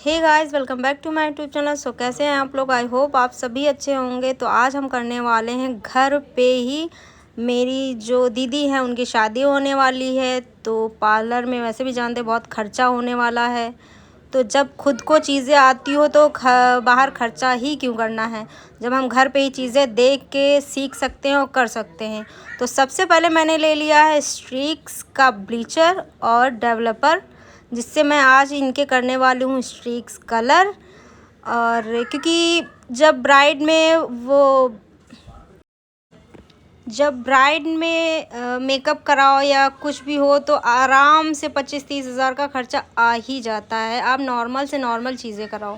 Hey guys, welcome back to my YouTube channel. So कैसे हैं आप लोग? आई होप आप सभी अच्छे होंगे। तो आज हम करने वाले हैं घर पे ही, मेरी जो दीदी है उनकी शादी होने वाली है। तो पार्लर में वैसे भी जानते बहुत खर्चा होने वाला है। तो जब खुद को चीज़ें आती हो तो बाहर खर्चा ही क्यों करना है, जब हम घर पे ही चीज़ें देख के सीख सकते हैं और कर सकते हैं। तो सबसे पहले मैंने ले लिया है स्ट्रीक्स का ब्लीचर और डेवलपर, जिससे मैं आज इनके करने वाली हूँ स्ट्रीक्स कलर। और क्योंकि जब ब्राइड में मेकअप कराओ या कुछ भी हो तो आराम से 25-30 हज़ार का खर्चा आ ही जाता है। आप नॉर्मल से नॉर्मल चीज़ें कराओ,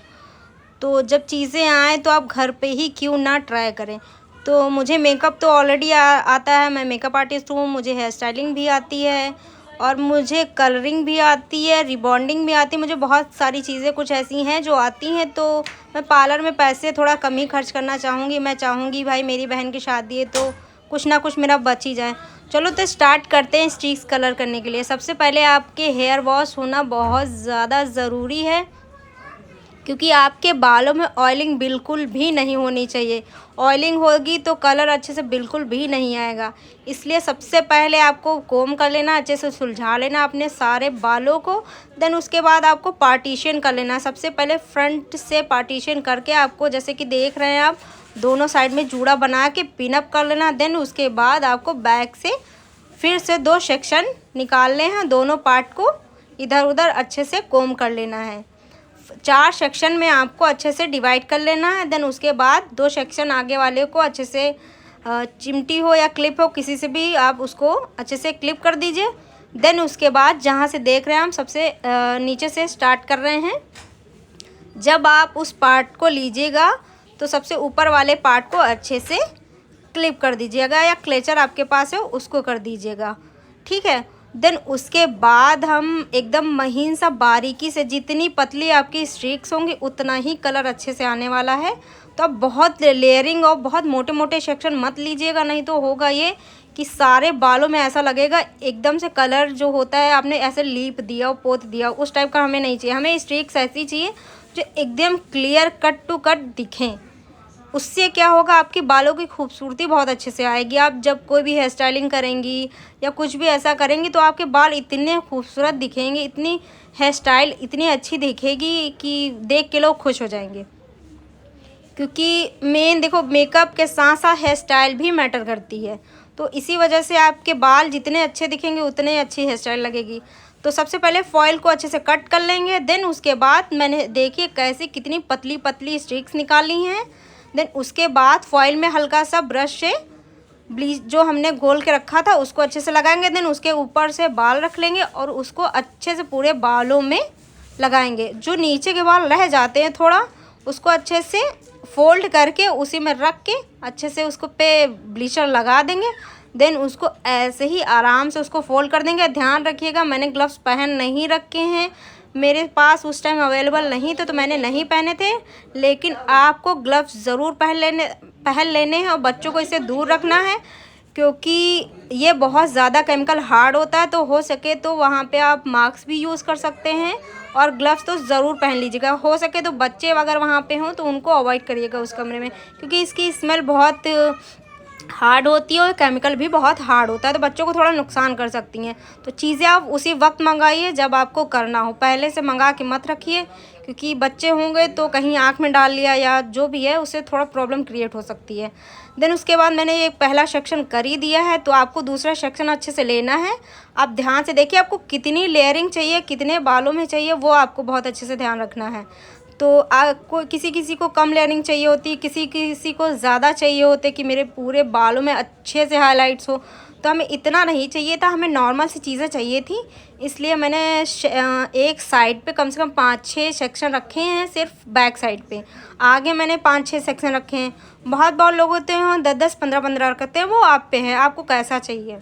तो जब चीज़ें आएँ तो आप घर पे ही क्यों ना ट्राई करें। तो मुझे मेकअप तो ऑलरेडी आता है, मैं मेकअप आर्टिस्ट हूँ, मुझे हेयर स्टाइलिंग भी आती है और मुझे कलरिंग भी आती है, रिबॉन्डिंग भी आती है। मुझे बहुत सारी चीज़ें कुछ ऐसी हैं जो आती हैं। तो मैं पार्लर में पैसे थोड़ा कम ही खर्च करना चाहूँगी। मैं चाहूँगी भाई मेरी बहन की शादी है तो कुछ ना कुछ मेरा बच ही जाए। चलो तो स्टार्ट करते हैं स्ट्रीक्स कलर करने के लिए। सबसे पहले आपके हेयर वॉश होना बहुत ज़्यादा ज़रूरी है, क्योंकि आपके बालों में ऑयलिंग बिल्कुल भी नहीं होनी चाहिए। ऑयलिंग होगी तो कलर अच्छे से बिल्कुल भी नहीं आएगा। इसलिए सबसे पहले आपको कोम कर लेना, अच्छे से सुलझा लेना अपने सारे बालों को। देन उसके बाद आपको पार्टीशन कर लेना। सबसे पहले फ्रंट से पार्टीशन करके आपको, जैसे कि देख रहे हैं आप, दोनों साइड में जूड़ा बना के पिनअप कर लेना। देन उसके बाद आपको बैक से फिर से 2 सेक्शन निकालने हैं। दोनों पार्ट को इधर उधर अच्छे से कोम कर लेना है। 4 सेक्शन में आपको अच्छे से डिवाइड कर लेना है। देन उसके बाद 2 सेक्शन आगे वाले को अच्छे से चिमटी हो या क्लिप हो, किसी से भी आप उसको अच्छे से क्लिप कर दीजिए। देन उसके बाद जहाँ से देख रहे हैं हम, सबसे नीचे से स्टार्ट कर रहे हैं। जब आप उस पार्ट को लीजिएगा तो सबसे ऊपर वाले पार्ट को अच्छे से क्लिप कर दीजिएगा, या क्लेचर आपके पास है उसको कर दीजिएगा, ठीक है। देन उसके बाद हम एकदम महीन सा बारीकी से, जितनी पतली आपकी स्ट्रीक्स होंगी उतना ही कलर अच्छे से आने वाला है। तो आप बहुत लेयरिंग और बहुत मोटे मोटे सेक्शन मत लीजिएगा, नहीं तो होगा ये कि सारे बालों में ऐसा लगेगा एकदम से कलर जो होता है आपने ऐसे लीप दिया और पोत दिया, उस टाइप का हमें नहीं चाहिए। हमें स्ट्रीक्स ऐसी चाहिए जो एकदम क्लियर कट टू कट दिखें। उससे क्या होगा, आपके बालों की खूबसूरती बहुत अच्छे से आएगी। आप जब कोई भी हेयर स्टाइलिंग करेंगी या कुछ भी ऐसा करेंगी तो आपके बाल इतने खूबसूरत दिखेंगे, इतनी हेयर स्टाइल इतनी अच्छी दिखेगी कि देख के लोग खुश हो जाएंगे। क्योंकि मेन देखो, मेकअप के साथ साथ हेयर स्टाइल भी मैटर करती है। तो इसी वजह से आपके बाल जितने अच्छे दिखेंगे उतने अच्छी हेयर स्टाइल लगेगी। तो सबसे पहले फॉइल को अच्छे से कट कर लेंगे। देन उसके बाद मैंने देखिए कैसे कितनी पतली पतली स्ट्रिक्स निकाली हैं। देन उसके बाद फॉइल में हल्का सा ब्रश से ब्लीच जो हमने घोल के रखा था उसको अच्छे से लगाएंगे। देन उसके ऊपर से बाल रख लेंगे और उसको अच्छे से पूरे बालों में लगाएंगे। जो नीचे के बाल रह जाते हैं थोड़ा, उसको अच्छे से फोल्ड करके उसी में रख के अच्छे से उसको पे ब्लीचर लगा देंगे। देन उसको ऐसे ही आराम से उसको फोल्ड कर देंगे। ध्यान रखिएगा, मैंने ग्लव्स पहन नहीं रखे हैं, मेरे पास उस टाइम अवेलेबल नहीं थे तो मैंने नहीं पहने थे। लेकिन आपको ग्लव्स ज़रूर पहन लेने हैं और बच्चों को इससे दूर रखना है, क्योंकि ये बहुत ज़्यादा केमिकल हार्ड होता है। तो हो सके तो वहाँ पे आप मास्क भी यूज़ कर सकते हैं और ग्लव्स तो ज़रूर पहन लीजिएगा। हो सके तो बच्चे अगर वहाँ पे हों तो उनको अवॉइड करिएगा उस कमरे में, क्योंकि इसकी स्मेल बहुत हार्ड होती है और केमिकल भी बहुत हार्ड होता है, तो बच्चों को थोड़ा नुकसान कर सकती हैं। तो चीज़ें आप उसी वक्त मंगाइए जब आपको करना हो, पहले से मंगा के मत रखिए, क्योंकि बच्चे होंगे तो कहीं आँख में डाल लिया या जो भी है उससे थोड़ा प्रॉब्लम क्रिएट हो सकती है। देन उसके बाद मैंने ये पहला सेक्शन कर ही दिया है, तो आपको दूसरा सेक्शन अच्छे से लेना है। आप ध्यान से देखिए आपको कितनी लेयरिंग चाहिए, कितने बालों में चाहिए, वो आपको बहुत अच्छे से ध्यान रखना है। तो आपको किसी किसी को कम लेयरिंग चाहिए होती है, किसी किसी को ज़्यादा चाहिए होते कि मेरे पूरे बालों में अच्छे से हाइलाइट्स हो। तो हमें इतना नहीं चाहिए था, हमें नॉर्मल सी चीज़ें चाहिए थी। इसलिए मैंने एक साइड पे कम से कम 5-6 सेक्शन रखे हैं, सिर्फ बैक साइड पे। आगे मैंने 5-6 सेक्शन रखे हैं। बहुत लोग होते हैं 10-10, 15-15 रखते हैं, वो आप पे है, आपको कैसा चाहिए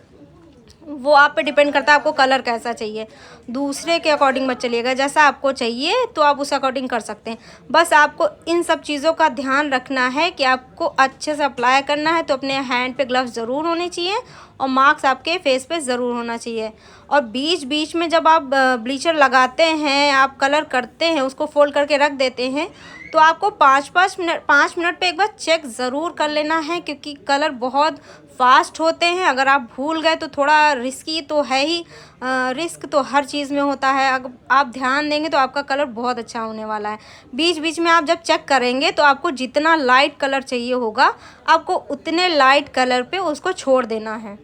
वो आप पे डिपेंड करता है, आपको कलर कैसा चाहिए। दूसरे के अकॉर्डिंग मत चलिएगा, जैसा आपको चाहिए तो आप उस अकॉर्डिंग कर सकते हैं। बस आपको इन सब चीज़ों का ध्यान रखना है कि आपको अच्छे से अप्लाई करना है। तो अपने हैंड पे ग्लव्स ज़रूर होने चाहिए और मार्क्स आपके फेस पे ज़रूर होना चाहिए। और बीच बीच में जब आप ब्लीचर लगाते हैं, आप कलर करते हैं, उसको फोल्ड करके रख देते हैं, तो आपको 5 मिनट पे एक बार चेक ज़रूर कर लेना है, क्योंकि कलर बहुत फास्ट होते हैं। अगर आप भूल गए तो थोड़ा रिस्की तो है ही, रिस्क तो हर चीज़ में होता है। अगर आप ध्यान देंगे तो आपका कलर बहुत अच्छा होने वाला है। बीच बीच में आप जब चेक करेंगे तो आपको जितना लाइट कलर चाहिए होगा, आपको उतने लाइट कलर पे उसको छोड़ देना है।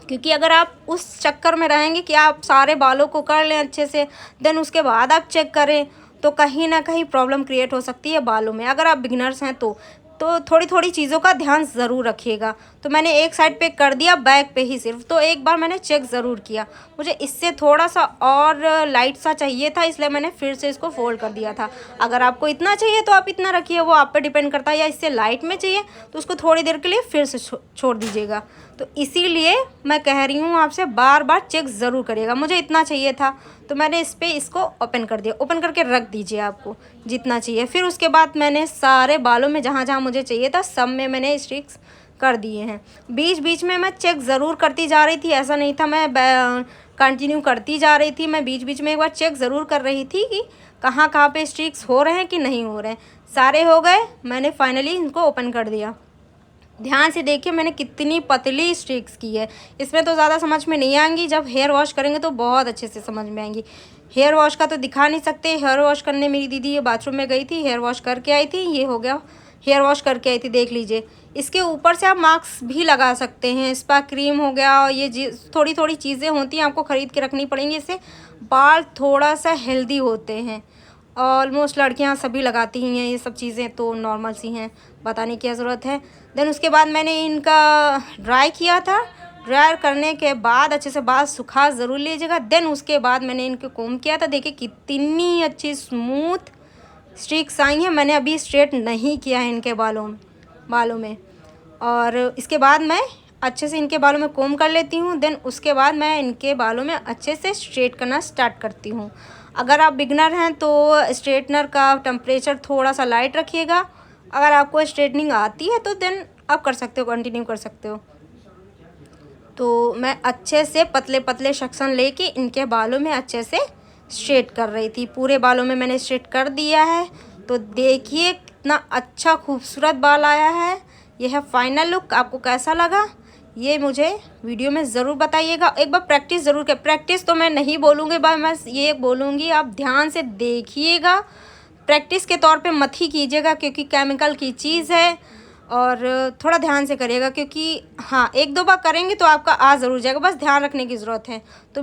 क्योंकि अगर आप उस चक्कर में रहेंगे कि आप सारे बालों को कर लें अच्छे से, देन उसके बाद आप चेक करें, तो कहीं ना कहीं प्रॉब्लम क्रिएट हो सकती है बालों में। अगर आप बिगिनर्स हैं तो थोड़ी थोड़ी चीज़ों का ध्यान ज़रूर रखिएगा। तो मैंने एक साइड पे कर दिया, बैक पे ही सिर्फ, तो एक बार मैंने चेक ज़रूर किया। मुझे इससे थोड़ा सा और लाइट सा चाहिए था, इसलिए मैंने फिर से इसको फोल्ड कर दिया था। अगर आपको इतना चाहिए तो आप इतना रखिए, वो आप पे डिपेंड करता है। या इससे लाइट में चाहिए तो उसको थोड़ी देर के लिए फिर से छोड़ दीजिएगा। तो इसीलिए मैं कह रही हूँ आपसे, बार बार चेक ज़रूर करिएगा। मुझे इतना चाहिए था तो मैंने इस पर इसको ओपन कर दिया। ओपन करके रख दीजिए आपको जितना चाहिए। फिर उसके बाद मैंने सारे बालों में जहाँ जहाँ मुझे चाहिए था सब में मैंने स्ट्रिक्स कर दिए हैं। बीच बीच में मैं चेक ज़रूर करती जा रही थी, ऐसा नहीं था मैं कंटिन्यू करती जा रही थी। मैं बीच बीच में एक बार चेक ज़रूर कर रही थी कि कहाँ कहाँ पे स्ट्रिक्स हो रहे हैं कि नहीं हो रहे हैं। सारे हो गए, मैंने फाइनली इनको ओपन कर दिया। ध्यान से देखिए मैंने कितनी पतली स्ट्रिक्स की है। इसमें तो ज़्यादा समझ में नहीं आएंगी, जब हेयर वॉश करेंगे तो बहुत अच्छे से समझ में आएंगी। हेयर वॉश का तो दिखा नहीं सकते। हेयर वॉश करने मेरी दीदी ये बाथरूम में गई थी, हेयर वॉश करके आई थी। ये हो गया, हेयर वॉश करके आई थी, देख लीजिए। इसके ऊपर से आप मास्क भी लगा सकते हैं, स्पा क्रीम हो गया। और ये थोड़ी थोड़ी चीज़ें होती हैं, आपको ख़रीद के रखनी पड़ेंगी। इससे बाल थोड़ा सा हेल्दी होते हैं। ऑलमोस्ट लड़कियां सभी लगाती ही हैं ये सब चीज़ें, तो नॉर्मल सी हैं, बताने की क्या ज़रूरत है। देन उसके बाद मैंने इनका ड्राई किया था। ड्राई करने के बाद अच्छे से बाल सुखा ज़रूर लीजिएगा। देन उसके बाद मैंने इनको कोम किया था। देखिए कितनी अच्छी स्मूथ स्ट्रिक्स आई हैं। मैंने अभी स्ट्रेट नहीं किया है इनके बालों में। और इसके बाद मैं अच्छे से इनके बालों में कोम कर लेती हूँ। देन उसके बाद मैं इनके बालों में अच्छे से स्ट्रेट करना स्टार्ट करती हूँ। अगर आप बिगनर हैं तो स्ट्रेटनर का टेम्परेचर थोड़ा सा लाइट रखिएगा। अगर आपको स्ट्रेटनिंग आती है तो देन आप कर सकते हो, कंटिन्यू कर सकते हो। तो मैं अच्छे से पतले पतले सेक्शन लेके इनके बालों में अच्छे से स्ट्रेट कर रही थी। पूरे बालों में मैंने स्ट्रेट कर दिया है। तो देखिए कितना अच्छा खूबसूरत बाल आया है। यह है फाइनल लुक। आपको कैसा लगा ये मुझे वीडियो में ज़रूर बताइएगा। एक बार प्रैक्टिस ज़रूर कर, प्रैक्टिस तो मैं नहीं बोलूँगी, मैं ये बोलूँगी आप ध्यान से देखिएगा। प्रैक्टिस के तौर पे मत ही कीजिएगा, क्योंकि केमिकल की चीज़ है। और थोड़ा ध्यान से करिएगा, क्योंकि हाँ 1-2 बार करेंगे तो आपका आ ज़रूर जाएगा, बस ध्यान रखने की ज़रूरत है। तो